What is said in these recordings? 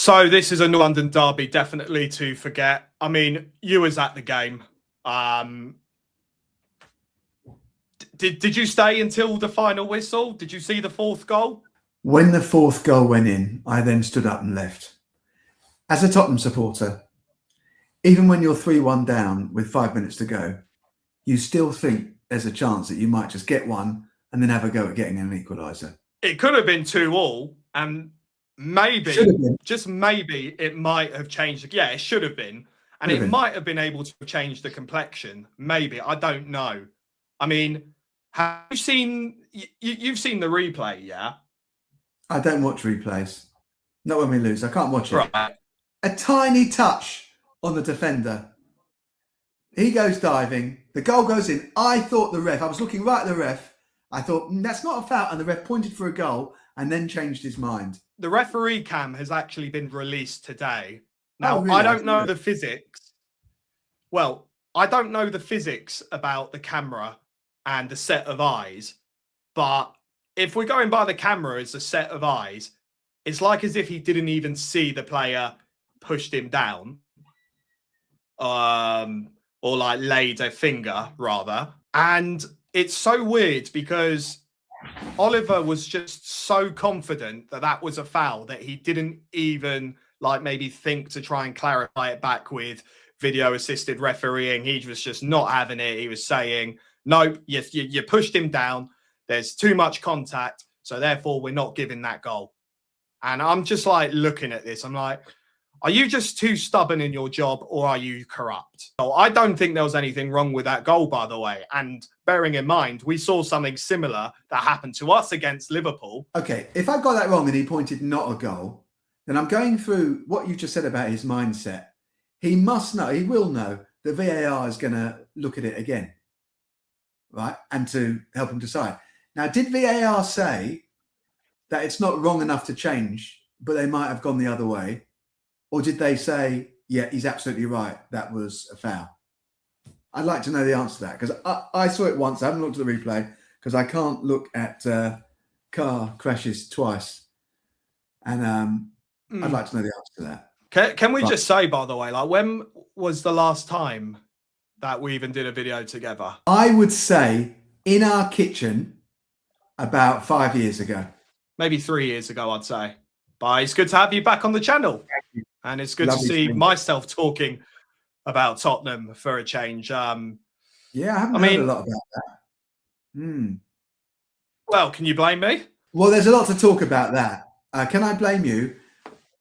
So this is a North London derby, definitely to forget. I mean, you was at the game. Did you stay until the final whistle? Did you see the fourth goal? When the fourth goal went in, I then stood up and left. As a Tottenham supporter, even when you're 3-1 down with 5 minutes to go, you still think there's a chance that you might just get one and then have a go at getting an equaliser. It could have been 2-2, and maybe, just maybe, it might have changed. Yeah, it should have been. And it might have been able to change the complexion. Maybe. I don't know. I mean, have you seen... You've seen the replay, yeah? I don't watch replays. Not when we lose. I can't watch it. Right. A tiny touch on the defender. He goes diving. The goal goes in. I thought the ref... I was looking right at the ref. I thought, that's not a foul. And the ref pointed for a goal and then changed his mind. The referee cam has actually been released today. Now, really? I don't know the physics. Well, I don't know the physics about the camera and the set of eyes. But if we're going by the camera as a set of eyes, it's like as if he didn't even see the player pushed him down. Or like laid a finger, rather. And it's so weird because Oliver was just so confident that that was a foul that he didn't even like maybe think to try and clarify it back with video assisted refereeing. He was just not having it. He was saying, nope, you pushed him down. There's too much contact. So therefore we're not giving that goal. And I'm just like looking at this. I'm like, are you just too stubborn in your job or are you corrupt? So I don't think there was anything wrong with that goal, by the way. And bearing in mind, we saw something similar that happened to us against Liverpool. Okay, if I got that wrong and he pointed not a goal, then I'm going through what you just said about his mindset. He must know, he will know that VAR is going to look at it again, right? And to help him decide. Now, did VAR say that it's not wrong enough to change, but they might have gone the other way? Or did they say, yeah, he's absolutely right, that was a foul? I'd like to know the answer to that, because I saw it once. I haven't looked at the replay, because I can't look at car crashes twice. And I'd like to know the answer to that. Can we just say, by the way, like, when was the last time that we even did a video together? I would say in our kitchen about 5 years ago. Maybe 3 years ago, I'd say. But it's good to have you back on the channel. And it's good to see myself talking about Tottenham for a change. Yeah, I haven't heard a lot about that. Well, can you blame me? Well, there's a lot to talk about that. Can I blame you?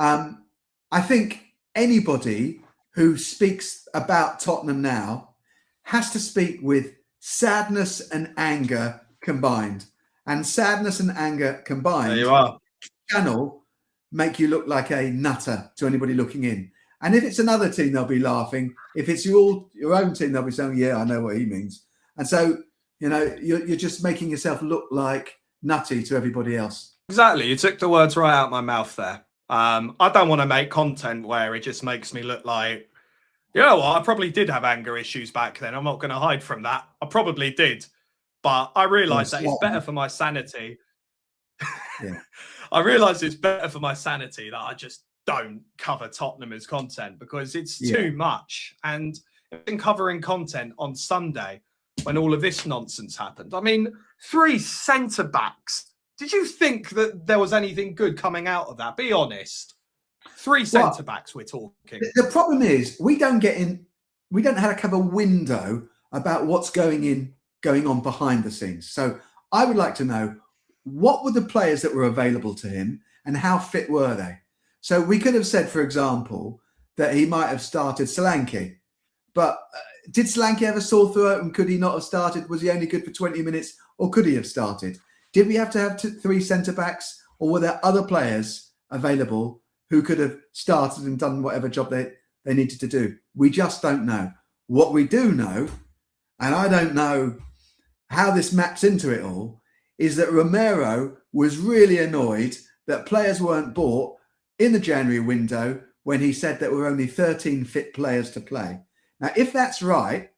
I think anybody who speaks about Tottenham now has to speak with sadness and anger combined. And sadness and anger combined. There you are. Channel make you look like a nutter to anybody looking in. And if it's another team, they'll be laughing. If it's your own team, they'll be saying, yeah, I know what he means. And so, you know, you're just making yourself look like nutty to everybody else. Exactly. You took the words right out my mouth there. I don't want to make content where it just makes me look like, you know what, I probably did have anger issues back then. I'm not going to hide from that. I probably did. But I realised that it's better for my sanity. Yeah. I realise it's better for my sanity that I just don't cover Tottenham as content because it's too much. And I've been covering content on Sunday when all of this nonsense happened. I mean, 3 centre-backs. Did you think that there was anything good coming out of that? Be honest. 3 centre-backs we're talking. The problem is we don't have a window about what's going on behind the scenes. So I would like to know, what were the players that were available to him and how fit were they? So we could have said, for example, that he might have started Solanke. But did Solanke have a sore throat and could he not have started? Was he only good for 20 minutes or could he have started? Did we have to have 3 centre-backs or were there other players available who could have started and done whatever job they needed to do? We just don't know. What we do know, and I don't know how this maps into it all, is that Romero was really annoyed that players weren't bought in the January window when he said there were only 13 fit players to play. Now, if that's right,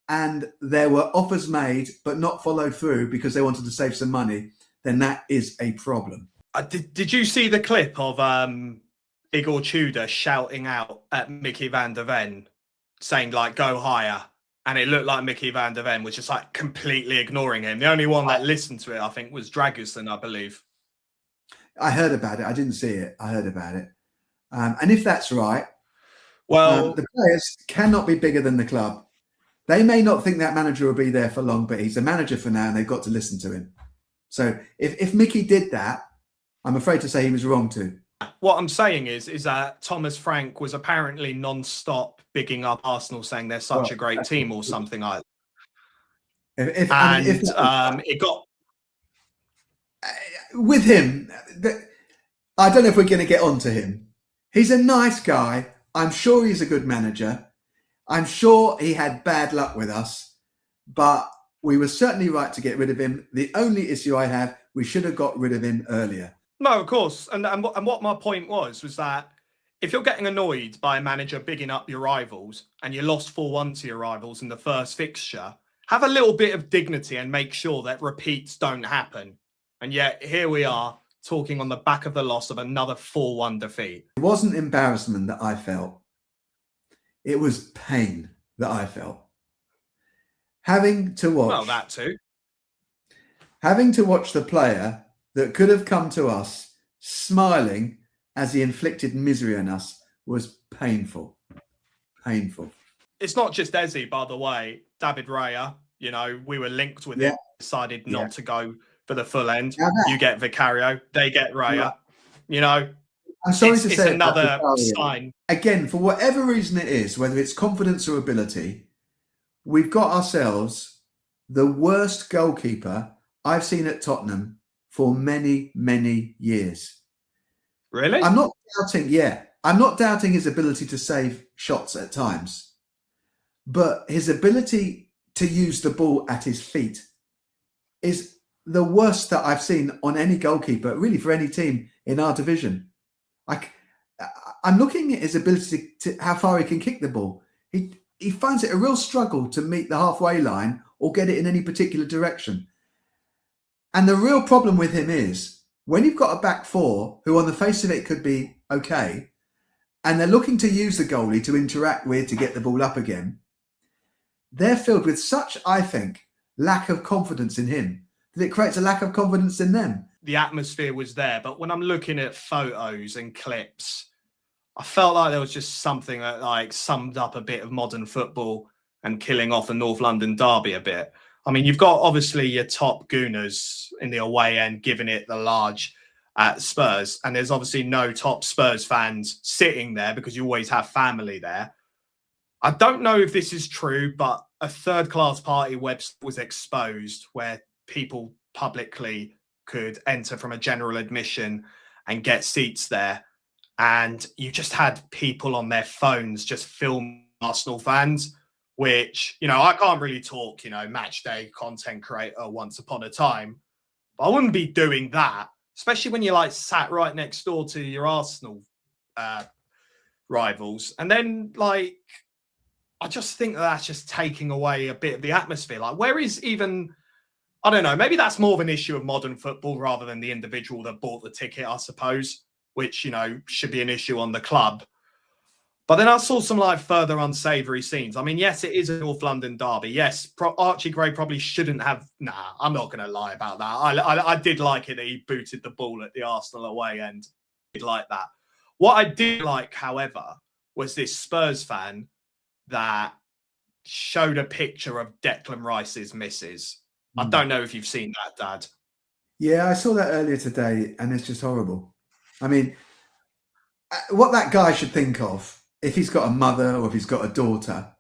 and there were offers made but not followed through because they wanted to save some money, then that is a problem. Did you see the clip of Igor Tudor shouting out at Mickey van der Ven, saying like, go higher. And it looked like Mickey van der Ven was just like completely ignoring him. The only one that listened to it, I think, was Dragusin, I believe. I heard about it. I didn't see it. I heard about it. And if that's right, Well, the players cannot be bigger than the club. They may not think that manager will be there for long, but he's a manager for now and they've got to listen to him. So if Mickey did that, I'm afraid to say he was wrong too. What I'm saying is that Thomas Frank was apparently non-stop bigging up Arsenal, saying they're such a great team or something like that. It got... With him, I don't know if we're going to get onto him. He's a nice guy. I'm sure he's a good manager. I'm sure he had bad luck with us, but we were certainly right to get rid of him. The only issue I have, we should have got rid of him earlier. No, of course. And what my point was that if you're getting annoyed by a manager bigging up your rivals and you lost 4-1 to your rivals in the first fixture, have a little bit of dignity and make sure that repeats don't happen. And yet here we are talking on the back of the loss of another 4-1 defeat. It wasn't embarrassment that I felt. It was pain that I felt. Having to watch... Well, that too. Having to watch the player that could have come to us smiling as he inflicted misery on us was painful. Painful. It's not just Eze, by the way. David Raya, we were linked with him, decided not to go for the full end. You get Vicario, they get Raya. I'm sorry to say it's another sign. Again, for whatever reason it is, whether it's confidence or ability, we've got ourselves the worst goalkeeper I've seen at Tottenham for many, many years. Really? I'm not doubting his ability to save shots at times, but his ability to use the ball at his feet is the worst that I've seen on any goalkeeper, really for any team in our division. I'm looking at his ability to how far he can kick the ball. He finds it a real struggle to meet the halfway line or get it in any particular direction. And the real problem with him is when you've got a back four who on the face of it could be okay, and they're looking to use the goalie to interact with to get the ball up again, they're filled with such, I think, lack of confidence in him that it creates a lack of confidence in them. The atmosphere was there, but when I'm looking at photos and clips, I felt like there was just something that like summed up a bit of modern football and killing off the North London derby a bit. I mean, you've got obviously your top gooners in the away end giving it the large at Spurs, and there's obviously no top Spurs fans sitting there because you always have family there. I don't know if this is true, but a third-class party website was exposed where people publicly could enter from a general admission and get seats there. And you just had people on their phones just film Arsenal fans, which, I can't really talk, match day content creator once upon a time. But I wouldn't be doing that, especially when you're like sat right next door to your Arsenal rivals. And then like, I just think that's just taking away a bit of the atmosphere. Like, where is even... I don't know, maybe that's more of an issue of modern football rather than the individual that bought the ticket, I suppose, which, should be an issue on the club. But then I saw some like further unsavoury scenes. I mean, yes, it is a North London derby. Yes, Archie Gray probably shouldn't have... Nah, I'm not going to lie about that. I did like it that he booted the ball at the Arsenal away end. I did like that. What I did like, however, was this Spurs fan that showed a picture of Declan Rice's missus. I don't know if you've seen that, Dad. Yeah, I saw that earlier today, and it's just horrible. I mean, what that guy should think of, if he's got a mother or if he's got a daughter,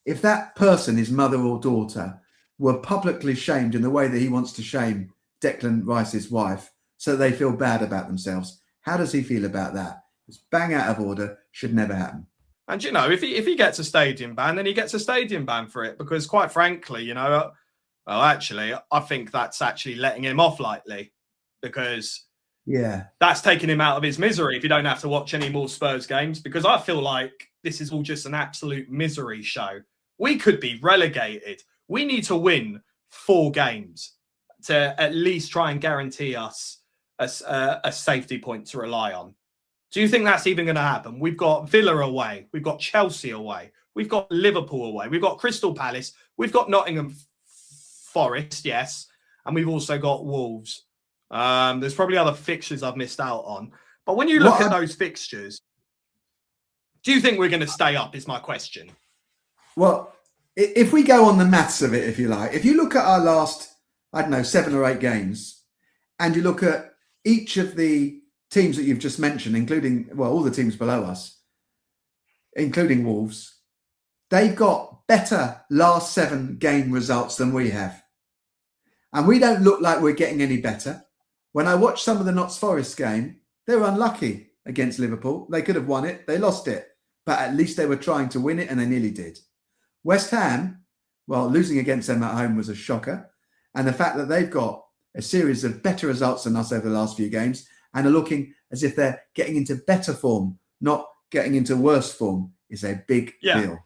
if that person, his mother or daughter, were publicly shamed in the way that he wants to shame Declan Rice's wife so they feel bad about themselves, how does he feel about that? It's bang out of order, should never happen. And, if he gets a stadium ban, then he gets a stadium ban for it because, quite frankly, well, actually, I think that's actually letting him off lightly because that's taking him out of his misery if you don't have to watch any more Spurs games, because I feel like this is all just an absolute misery show. We could be relegated. We need to win 4 games to at least try and guarantee us a safety point to rely on. Do you think that's even going to happen? We've got Villa away. We've got Chelsea away. We've got Liverpool away. We've got Crystal Palace. We've got Nottingham Forest, yes. And we've also got Wolves. There's probably other fixtures I've missed out on. But when you look at those fixtures, do you think we're going to stay up is my question. Well, if we go on the maths of it, if you like, if you look at our last, I don't know, 7 or 8 games, and you look at each of the teams that you've just mentioned, including, well, all the teams below us, including Wolves, they've got better last 7 game results than we have. And we don't look like we're getting any better. When I watched some of the Notts Forest game, they were unlucky against Liverpool. They could have won it. They lost it. But at least they were trying to win it, and they nearly did. West Ham, well, losing against them at home was a shocker. And the fact that they've got a series of better results than us over the last few games and are looking as if they're getting into better form, not getting into worse form, is a big deal.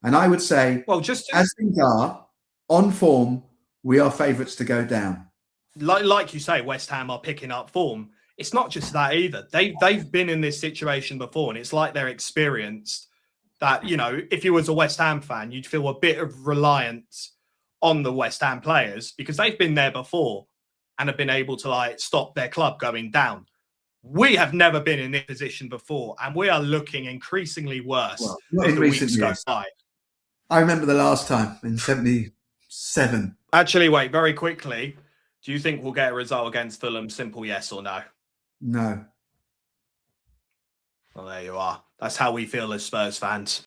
And I would say, well, as things are, on form, we are favourites to go down. Like you say, West Ham are picking up form. It's not just that either. They've been in this situation before, and it's like they're experienced. That, you know, if you was a West Ham fan, you'd feel a bit of reliance on the West Ham players because they've been there before and have been able to like stop their club going down. We have never been in this position before, and we are looking increasingly worse as the weeks go by. I remember the last time in 77. Actually, wait, very quickly. Do you think we'll get a result against Fulham? Simple yes or no? No. Well, there you are. That's how we feel as Spurs fans.